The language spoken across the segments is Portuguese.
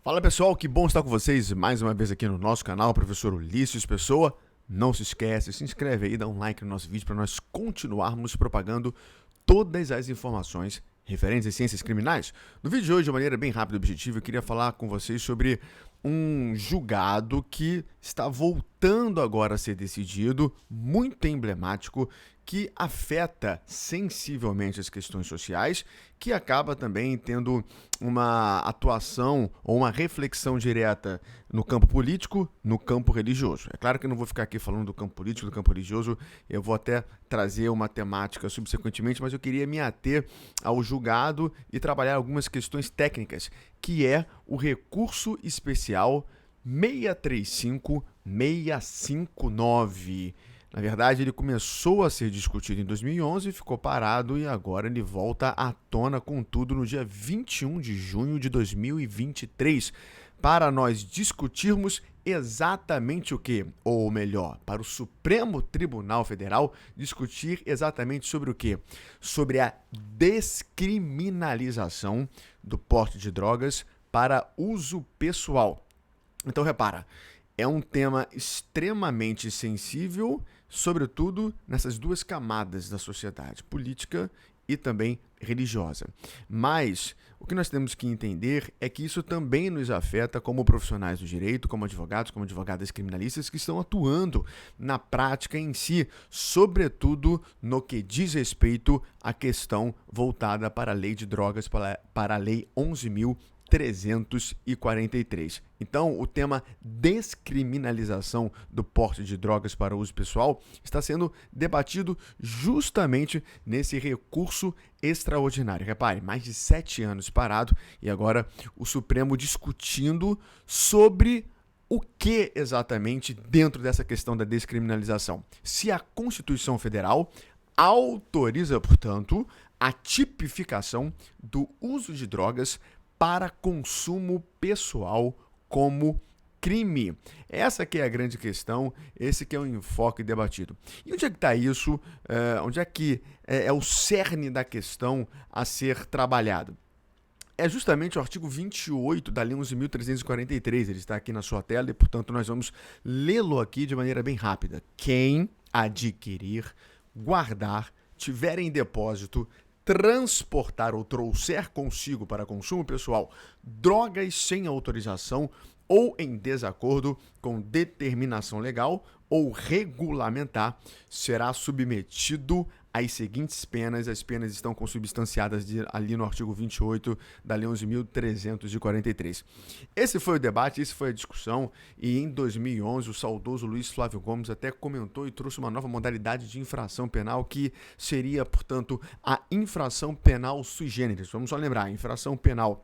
Fala pessoal, que bom estar com vocês mais uma vez aqui no nosso canal, professor Ulisses Pessoa. Não se esquece, se inscreve aí, dá um like no nosso vídeo para nós continuarmos propagando todas as informações referentes às ciências criminais. No vídeo de hoje, de maneira bem rápida e objetiva, eu queria falar com vocês sobre um julgado que está voltando agora a ser decidido, muito emblemático, que afeta sensivelmente as questões sociais, que acaba também tendo uma atuação ou uma reflexão direta no campo político, no campo religioso. É claro que eu não vou ficar aqui falando do campo político, do campo religioso, eu vou até trazer uma temática subsequentemente, mas eu queria me ater ao julgado e trabalhar algumas questões técnicas, que é o recurso especial 635-659. Na verdade, ele começou a ser discutido em 2011, ficou parado e agora ele volta à tona com tudo no dia 21 de junho de 2023, para nós discutirmos exatamente o que? Ou melhor, para o Supremo Tribunal Federal discutir exatamente sobre o que? Sobre a descriminalização do porte de drogas para uso pessoal. Então, repara, é um tema extremamente sensível, sobretudo nessas duas camadas da sociedade, política e também religiosa. Mas o que nós temos que entender é que isso também nos afeta como profissionais do direito, como advogadas criminalistas que estão atuando na prática em si, sobretudo no que diz respeito à questão voltada para a lei de drogas, para a lei 11.343. Então, o tema descriminalização do porte de drogas para uso pessoal está sendo debatido justamente nesse recurso extraordinário. Repare, mais de 7 anos parado e agora o Supremo discutindo sobre o que exatamente dentro dessa questão da descriminalização. Se a Constituição Federal autoriza, portanto, a tipificação do uso de drogas para consumo pessoal como crime. Essa que é a grande questão, esse que é o enfoque debatido. E onde é que está isso? Onde é que é o cerne da questão a ser trabalhado? É justamente o artigo 28 da Lei 11.343, ele está aqui na sua tela e, portanto, nós vamos lê-lo aqui de maneira bem rápida. Quem adquirir, guardar, tiver em depósito, transportar ou trouxer consigo para consumo pessoal drogas sem autorização ou em desacordo com determinação legal ou regulamentar, será submetido às seguintes penas. As penas estão consubstanciadas ali no artigo 28 da Lei 11.343. Esse foi o debate, essa foi a discussão, e em 2011 o saudoso Luiz Flávio Gomes até comentou e trouxe uma nova modalidade de infração penal que seria, portanto, a infração penal sui generis. Vamos só lembrar, a infração penal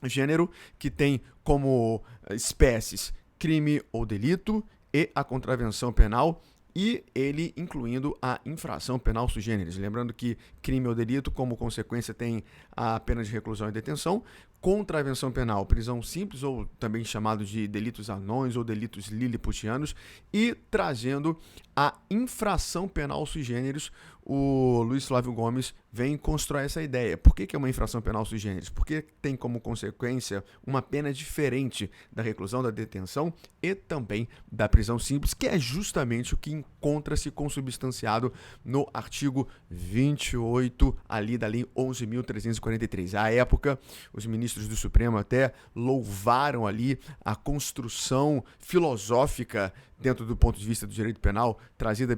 gênero, que tem como espécies crime ou delito e a contravenção penal, e ele incluindo a infração penal sui generis. Lembrando que crime ou delito, como consequência, tem a pena de reclusão e detenção, contravenção penal, prisão simples, ou também chamado de delitos anões ou delitos liliputianos, e trazendo a infração penal sui generis, o Luiz Flávio Gomes vem constrói essa ideia. Por que é uma infração penal sui generis? Porque tem como consequência uma pena diferente da reclusão, da detenção e também da prisão simples, que é justamente o que encontra-se consubstanciado no artigo 28 ali da Lei 11.343. À época, os ministros do Supremo até louvaram ali a construção filosófica dentro do ponto de vista do direito penal trazida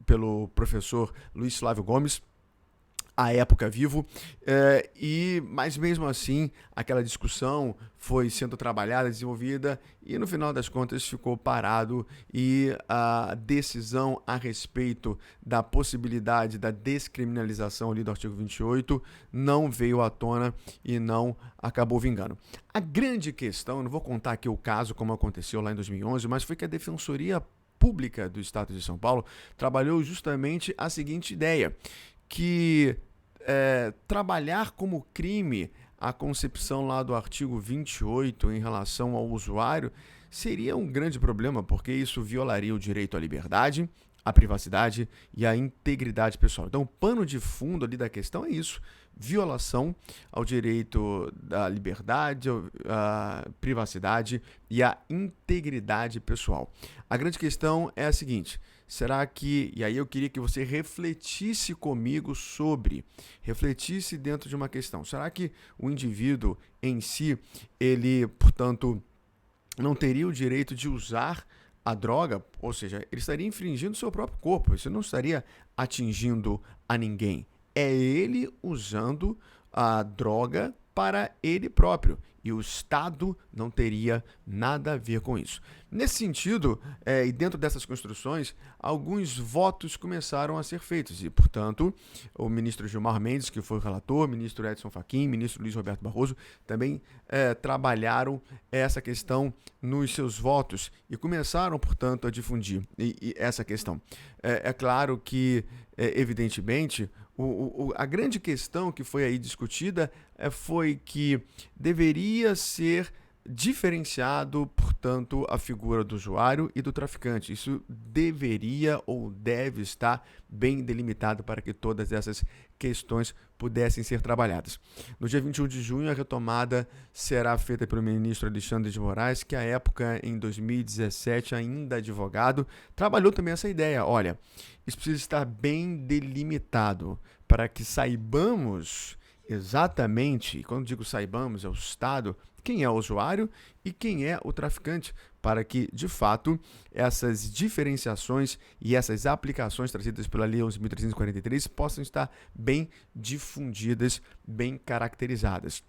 pelo professor Luiz Flávio Gomes, à época vivo, mas mesmo assim aquela discussão foi sendo trabalhada, desenvolvida e no final das contas ficou parado, e a decisão a respeito da possibilidade da descriminalização ali do artigo 28 não veio à tona e não acabou vingando. A grande questão, não vou contar aqui o caso como aconteceu lá em 2011, mas foi que a Defensoria Pública do Estado de São Paulo trabalhou justamente a seguinte ideia, que trabalhar como crime a concepção lá do artigo 28 em relação ao usuário seria um grande problema, porque isso violaria o direito à liberdade, a privacidade e a integridade pessoal. Então, o pano de fundo ali da questão é isso: violação ao direito da liberdade, à privacidade e à integridade pessoal. A grande questão é a seguinte: será que, e aí eu queria que você refletisse comigo refletisse dentro de uma questão, será que o indivíduo em si, ele, portanto, não teria o direito de usar a droga? Ou seja, ele estaria infringindo o seu próprio corpo, isso não estaria atingindo a ninguém. É ele usando a droga para ele próprio, e o Estado não teria nada a ver com isso. Nesse sentido, e dentro dessas construções, alguns votos começaram a ser feitos, e, portanto, o ministro Gilmar Mendes, que foi o relator, o ministro Edson Fachin, o ministro Luiz Roberto Barroso, também trabalharam essa questão nos seus votos e começaram, portanto, a difundir essa questão. É claro que, evidentemente, a grande questão que foi aí discutida foi que deveria ser diferenciado, portanto, a figura do usuário e do traficante. Isso deveria ou deve estar bem delimitado para que todas essas questões pudessem ser trabalhadas. No dia 21 de junho, a retomada será feita pelo ministro Alexandre de Moraes, que à época, em 2017, ainda advogado, trabalhou também essa ideia. Olha, isso precisa estar bem delimitado para que saibamos exatamente, e quando digo saibamos, é o Estado, quem é o usuário e quem é o traficante, para que, de fato, essas diferenciações e essas aplicações trazidas pela Lei 11.343 possam estar bem difundidas, bem caracterizadas.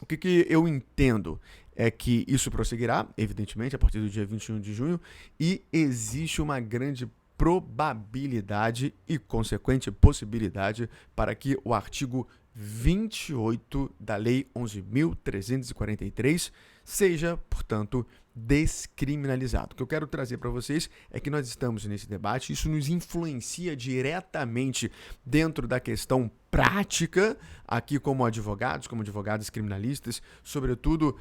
O que eu entendo é que isso prosseguirá, evidentemente, a partir do dia 21 de junho, e existe uma grande probabilidade e consequente possibilidade para que o artigo 28 da Lei 11.343 seja, portanto, descriminalizado. O que eu quero trazer para vocês é que nós estamos nesse debate, isso nos influencia diretamente dentro da questão prática, aqui como advogados criminalistas, sobretudo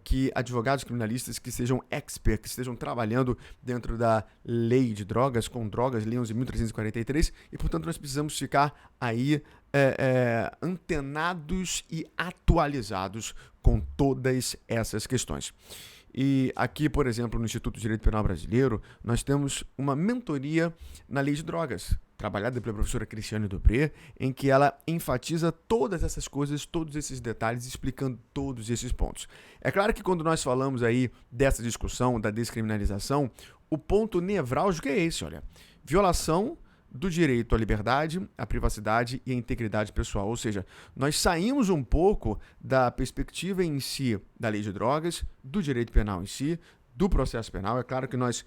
que advogados criminalistas que sejam experts, que estejam trabalhando dentro da lei de drogas, com drogas, lei 11.343, e, portanto, nós precisamos ficar aí antenados e atualizados com todas essas questões. E aqui, por exemplo, no Instituto de Direito Penal Brasileiro, nós temos uma mentoria na lei de drogas, trabalhada pela professora Cristiane Dobré, em que ela enfatiza todas essas coisas, todos esses detalhes, explicando todos esses pontos. É claro que quando nós falamos aí dessa discussão da descriminalização, o ponto nevrálgico é esse, olha, violação do direito à liberdade, à privacidade e à integridade pessoal. Ou seja, nós saímos um pouco da perspectiva em si da lei de drogas, do direito penal em si, do processo penal. É claro que nós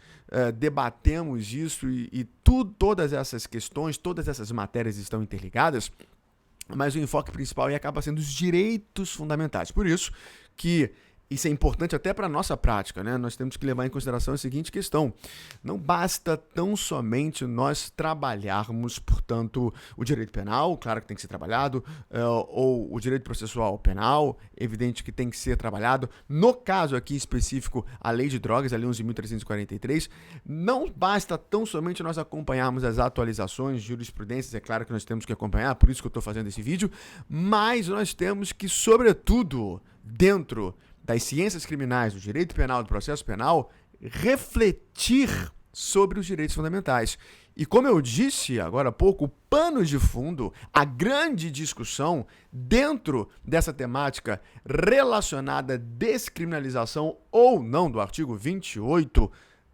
debatemos isso e todas essas questões, todas essas matérias estão interligadas, mas o enfoque principal aí acaba sendo os direitos fundamentais. Por isso que isso é importante até para a nossa prática, né? Nós temos que levar em consideração a seguinte questão: não basta tão somente nós trabalharmos, portanto, o direito penal, claro que tem que ser trabalhado, ou o direito processual penal, evidente que tem que ser trabalhado. No caso aqui específico, a lei de drogas, a lei 11.343, não basta tão somente nós acompanharmos as atualizações, jurisprudências, é claro que nós temos que acompanhar, por isso que eu estou fazendo esse vídeo, mas nós temos que, sobretudo, dentro das ciências criminais, do direito penal, do processo penal, refletir sobre os direitos fundamentais. E como eu disse agora há pouco, o pano de fundo, a grande discussão dentro dessa temática relacionada à descriminalização ou não do artigo 28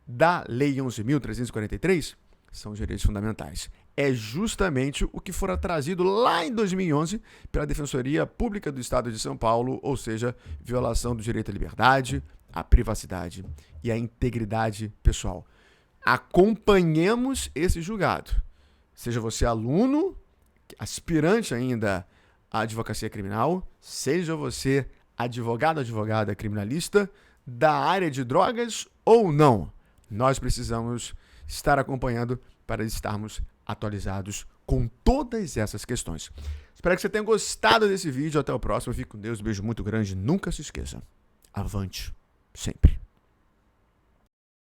da Lei 11.343 são os direitos fundamentais. É justamente o que fora trazido lá em 2011 pela Defensoria Pública do Estado de São Paulo, ou seja, violação do direito à liberdade, à privacidade e à integridade pessoal. Acompanhemos esse julgado. Seja você aluno, aspirante ainda à advocacia criminal, seja você advogado, advogada criminalista da área de drogas ou não. Nós precisamos estar acompanhando para estarmos atualizados com todas essas questões. Espero que você tenha gostado desse vídeo. Até o próximo. Fique com Deus. Um beijo muito grande. Nunca se esqueça. Avante sempre.